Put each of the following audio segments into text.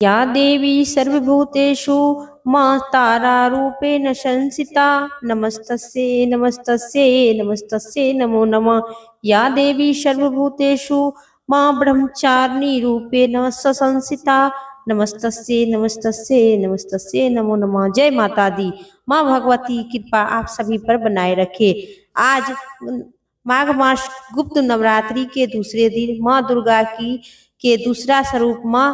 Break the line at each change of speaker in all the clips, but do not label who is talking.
या देवी सर्वभूतेषु मां तारारूपेण संस्थिता नमस्तस्यै नमस्तस्यै नमस्तस्यै नमो नमः। या देवी सर्वभूतेषु मां ब्रह्मचारिणी रूपेण संस्थिता नमस्तस्यै नमस्तस्यै नमस्तस्यै नमो नमः। जय माता दी। माँ भगवती कृपा आप सभी पर बनाए रखे। आज माघ मास गुप्त नवरात्रि के दूसरे दिन माँ दुर्गा की के दूसरा स्वरूप माँ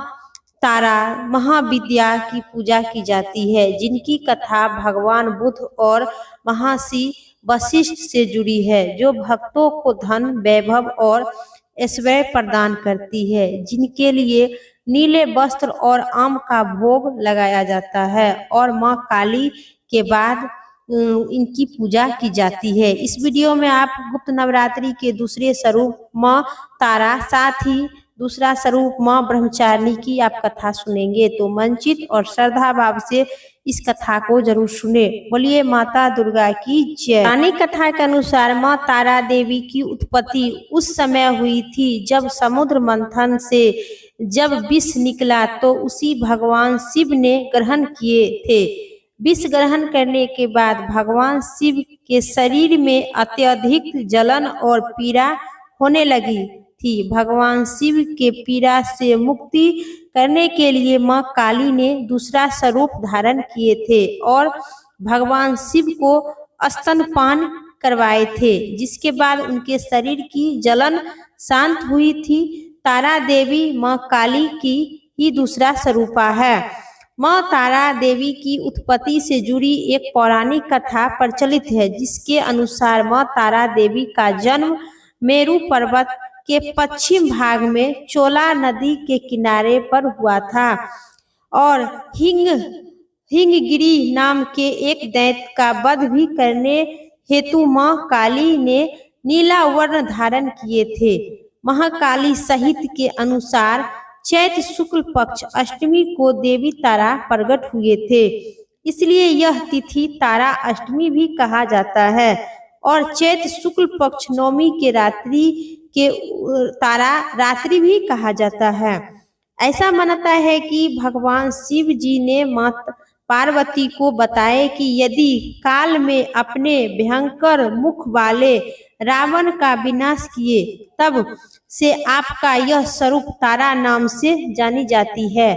तारा महाविद्या की पूजा की जाती है, जिनकी कथा भगवान बुद्ध और महर्षि वशिष्ठ से जुड़ी है, जो भक्तों को धन वैभव और ऐश्वर्य प्रदान करती है, जिनके लिए नीले वस्त्र और आम का भोग लगाया जाता है और माँ काली के बाद इनकी पूजा की जाती है। इस वीडियो में आप गुप्त नवरात्रि के दूसरे स्वरूप माँ तारा, साथ ही दूसरा स्वरूप माँ ब्रह्मचारिणी की आप कथा सुनेंगे, तो मंचित और श्रद्धा भाव से इस कथा को जरूर सुने। बोलिए माता दुर्गा की जय। पुरानी कथा के अनुसार माँ तारा देवी की उत्पत्ति उस समय हुई थी जब समुद्र मंथन से जब विष निकला तो उसी भगवान शिव ने ग्रहण किए थे। विष ग्रहण करने के बाद भगवान शिव के शरीर में अत्यधिक जलन और पीड़ा होने लगी थी। भगवान शिव के पीड़ा से मुक्ति करने के लिए माँ काली ने दूसरा स्वरूप धारण किए थे और भगवान शिव को स्तनपान करवाए थे, जिसके बाद उनके शरीर की जलन शांत हुई थी। तारा देवी माँ काली की ही दूसरा स्वरूपा है। माँ तारा देवी की उत्पत्ति से जुड़ी एक पौराणिक कथा प्रचलित है, जिसके अनुसार माँ तारा देवी का जन्म मेरू पर्वत के पश्चिम भाग में चोला नदी के किनारे पर हुआ था और हिंगगिरी नाम के एक दैत्य का वध भी करने हेतु माँ काली ने नीला वर्ण धारण किए थे। महाकाली साहित्य के अनुसार चैत्र शुक्ल पक्ष अष्टमी को देवी तारा प्रकट हुए थे, इसलिए यह तिथि तारा अष्टमी भी कहा जाता है और चैत्र शुक्ल पक्ष नवमी के रात्रि के तारा रात्रि भी कहा जाता है। ऐसा मानता है कि भगवान शिव जी ने माता पार्वती को बताया कि यदि काल में अपने भयंकर मुख वाले रावण का विनाश किए तब से आपका यह स्वरूप तारा नाम से जानी जाती है।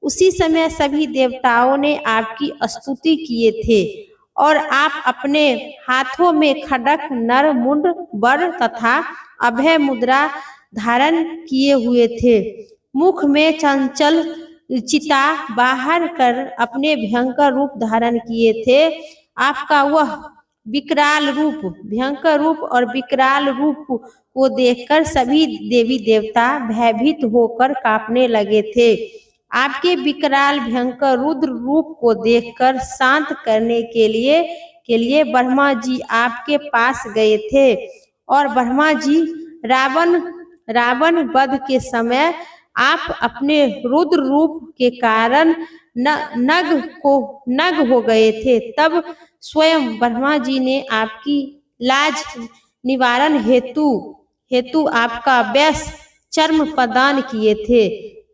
उसी समय सभी देवताओं ने आपकी स्तुति किए थे और आप अपने हाथों में खड्ग, नर मुंड, वर तथा अभय मुद्रा धारण किए हुए थे। मुख में चंचल चिता बाहर कर अपने भयंकर रूप धारण किए थे। आपका वह विकराल रूप, भयंकर रूप और विकराल रूप को देखकर सभी देवी देवता भयभीत होकर कांपने लगे थे। आपके विकराल भयंकर रुद्र रूप को देखकर शांत करने के लिए ब्रह्मा जी आपके पास गए थे और ब्रह्मा जी रावण वध के समय आप अपने रुद्र रूप के कारण नग हो गए थे। तब स्वयं ब्रह्मा जी ने आपकी लाज निवारण हेतु आपका वैश्य चर्म प्रदान किए थे।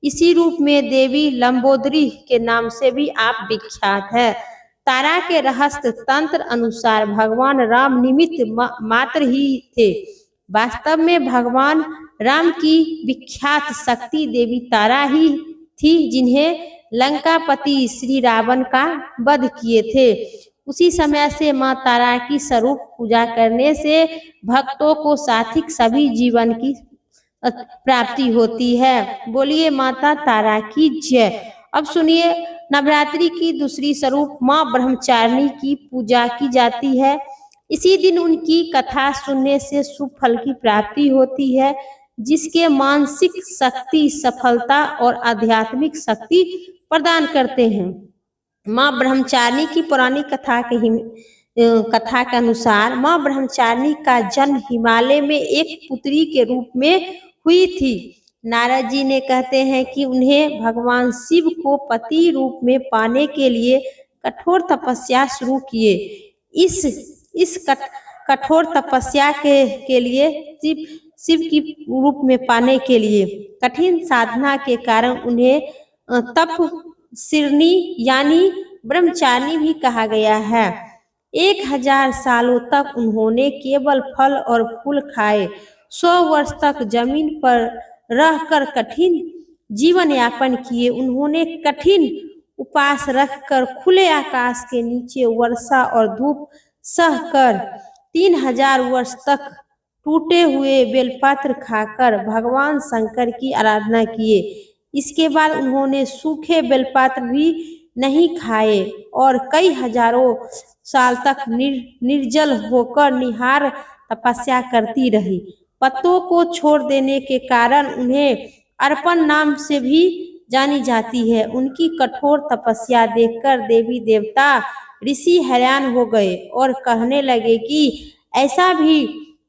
इसी रूप में देवी लंबोदरी के नाम से भी आप विख्यात है। तारा के रहस्य तंत्र अनुसार भगवान राम निमित्त मात्र ही थे। वास्तव में भगवान राम की विख्यात शक्ति देवी तारा ही थी, जिन्हें लंकापति श्री रावण का वध किए थे। उसी समय से माँ तारा की स्वरूप पूजा करने से भक्तों को सात्विक सभी जीवन की प्राप्ति होती है। बोलिए माता तारा की जय। अब सुनिए, नवरात्रि की दूसरी स्वरूप माँ ब्रह्मचारिणी की पूजा की जाती है। इसी दिन उनकी कथा सुनने से शुभ फल की प्राप्ति होती है, जिसके मानसिक शक्ति, सफलता और आध्यात्मिक शक्ति प्रदान करते हैं। माँ ब्रह्मचारिणी की पुरानी कथा के अनुसार माँ ब्रह्मचारिणी का जन्म हिमालय में एक पुत्री के रूप में हुई थी। नारद जी ने कहते हैं कि उन्हें भगवान शिव को पति रूप में पाने के लिए कठोर तपस्या शुरू किए। इस कठोर तपस्या के लिए शिव की रूप में पाने के लिए कठिन साधना के कारण उन्हें तप सिरनी यानी ब्रह्मचारिणी भी कहा गया है। 1000 सालों तक उन्होंने केवल फल और फूल खाए। 100 वर्ष तक जमीन पर रहकर कठिन जीवन यापन किए। उन्होंने कठिन उपवास रखकर खुले आकाश के नीचे वर्षा और धूप सहकर 3000 वर्ष तक टूटे हुए बेलपत्र खाकर भगवान शंकर की आराधना किए। इसके बाद उन्होंने सूखे बेलपत्र भी नहीं खाए और कई हजारों साल तक निर्जल होकर निहार तपस्या करती रही। पत्तों को छोड़ देने के कारण उन्हें अर्पण नाम से भी जानी जाती है। उनकी कठोर तपस्या देखकर देवी देवता ऋषि हैरान हो गए और कहने लगे कि ऐसा भी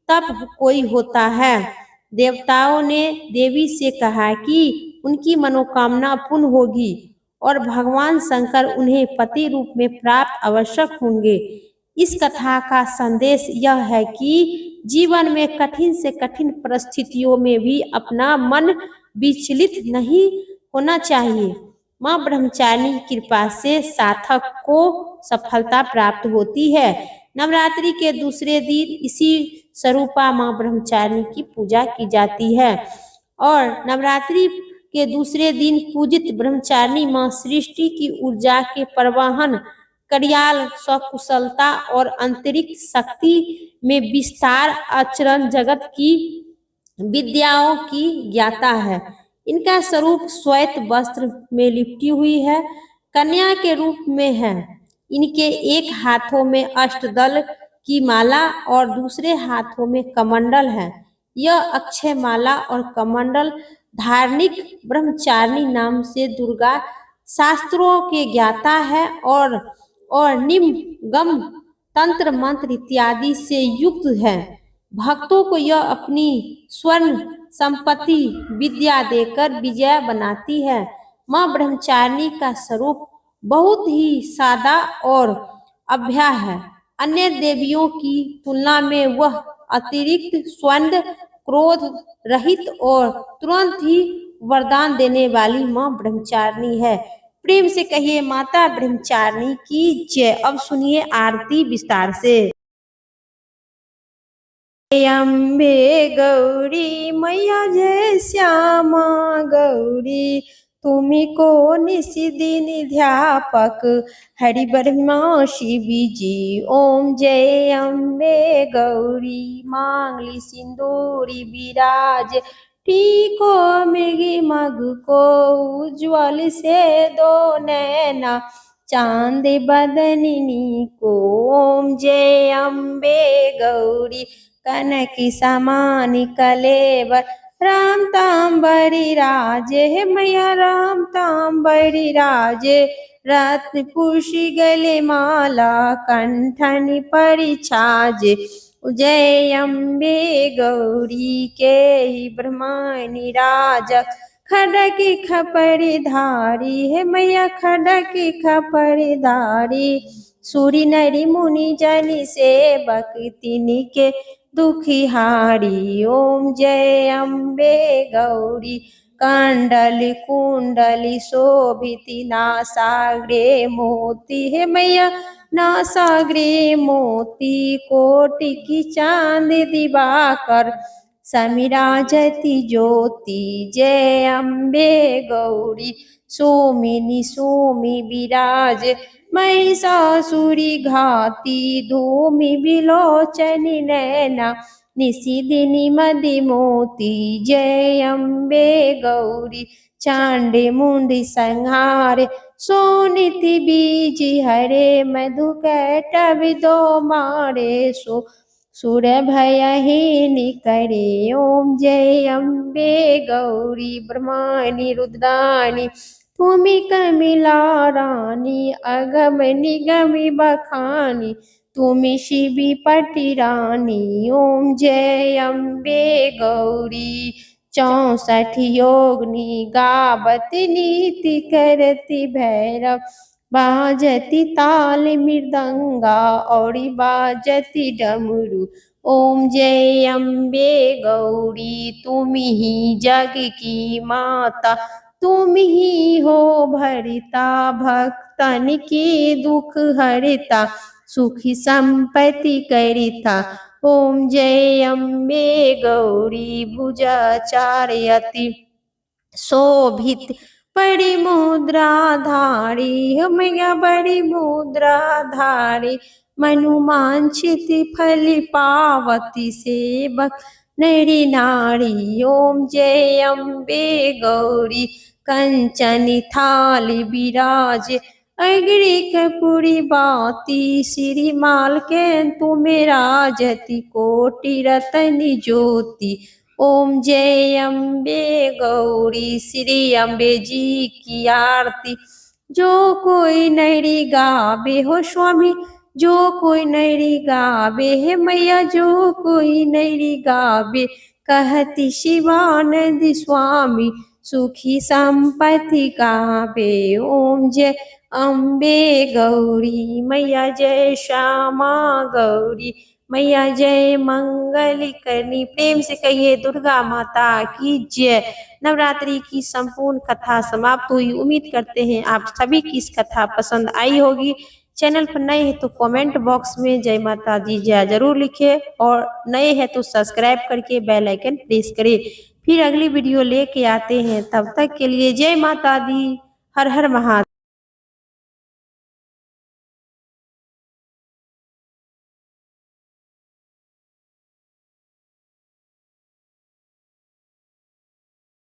तप कोई होता है। देवताओं ने देवी से कहा कि उनकी मनोकामना पूर्ण होगी और भगवान शंकर उन्हें पति रूप में प्राप्त आवश्यक होंगे। इस कथा का संदेश यह है कि जीवन में कठिन से कठिन परिस्थितियों में भी अपना मन विचलित नहीं होना चाहिए। माँ ब्रह्मचारिणी की कृपा से साधक को सफलता प्राप्त होती है। नवरात्रि के दूसरे दिन इसी स्वरूपा माँ ब्रह्मचारिणी की पूजा की जाती है और नवरात्रि के दूसरे दिन पूजित ब्रह्मचारिणी माँ सृष्टि की ऊर्जा के प्रवाहन, कड़ियाल, स्वकुशलता और आंतरिक शक्ति में विस्तार आचरण जगत की विद्याओं की ज्ञाता है। इनका स्वरूप श्वेत वस्त्र में लिपटी हुई है, कन्या के रूप में है। इनके एक हाथों में अष्टदल की माला और दूसरे हाथों में कमंडल है। यह अक्षय माला और कमंडल धार्मिक ब्रह्मचारिणी नाम से दुर्गा शास्त्रों के ज्ञाता है और निम्न गम तंत्र मंत्र इत्यादि से युक्त है। भक्तों को यह अपनी स्वर्ण संपत्ति विद्या देकर विजय बनाती है। माँ ब्रह्मचारिणी का स्वरूप बहुत ही सादा और अभ्या है। अन्य देवियों की तुलना में वह अतिरिक्त स्वर्ण, क्रोध रहित और तुरंत ही वरदान देने वाली माँ ब्रह्मचारिणी है। प्रेम से कहिए माता ब्रह्मचारिणी की जय। अब सुनिए आरती विस्तार से। अम्बे गौरी मैया जय श्यामा गौरी, तुम्ही को निशिदिन ध्यापक हरि ब्रह्मा शिवी जी। ओम जय अम्बे गौरी मांगली सिंदूरी विराज, टीको मृगी मग को उज्ज्वल से दो नैना, चांद बदनिनी को। ओम जय अम्बे गौरी कनक समान कलेवर, राम तांबरी राजे हे मैया राम तांबरी राजे, रत्न पुषि गले माला कंठन परिछाजे। जय अम्बे गौरी के ही ब्रह्मणि राजक, खड़ग खपरी धारी हे मैया खड़ग खपरी धारी, सूरी नरी मुनि जनि सेवक तिनके दुखिहारी। ओम जय अम्बे गौरी कंडल कुंडली शोभिति नासाग्रे मोती हे मैया नासाग्रे मोती, कोटि की चांद दिवाकर समिराजति ज्योति। जय अम्बे गौरी सोमिनी सोमी विराज, महिषासुरी घाती धूमि विलोचनी नैना, निशिदिनी मदि मोती। जय अम्बे गौरी चांडी मुंडी संहारे, सोनिति बीज हरे मधु कैटभ दो मारे, सो सुर भयहीन करे। ओम जय अम्बे गौरी ब्रह्मणि रुद्राणि, तुमि कमिला रानी अगम निगमि बखानी, तुमि शिवी पति रानी। ओम जय अम्बे गौरी 64 योगिनी गावत नीति करती भैरव, बाजती ताल मृदंगा और बाजती डमरू। ओम जय अम्बे गौरी तुम ही जग की माता, तुम ही हो भरिता भक्तन के दुख हरिता सुखी संपत्ति करिता। ओम जय अम्बे गौरी भुजाचार्यति शोभित बड़ी मुद्रा धारी मैया बड़ी मुद्रा धारी मनुमांछित फल पावती सेवक नरी नारी। ओम जय अम्बे गौरी कंचन थाली विराज अग्नि कपूरी बाती श्रीमाल के तुम्हें राजति कोटि रतन ज्योति। ओम जय अम्बे गौरी श्री अम्बे जी की आरती। जो कोई नैरी गावे हो स्वामी जो कोई नैरी गावे है मैया जो कोई नैरी गावे कहती शिवानंद स्वामी सुखी संपत्ति गावे। ओम जय अम्बे गौरी मैया जय श्यामा गौरी मैया जय मंगल करनी। प्रेम से कहिए दुर्गा माता की जय। नवरात्रि की संपूर्ण कथा समाप्त हुई। उम्मीद करते हैं आप सभी की इस कथा पसंद आई होगी। चैनल पर नए हैं तो कमेंट बॉक्स में जय माता दी जय जरूर लिखें और नए हैं तो सब्सक्राइब करके बेल आइकन प्रेस करें। फिर अगली वीडियो लेके आते हैं, तब तक के लिए जय माता दी। हर हर महादेव।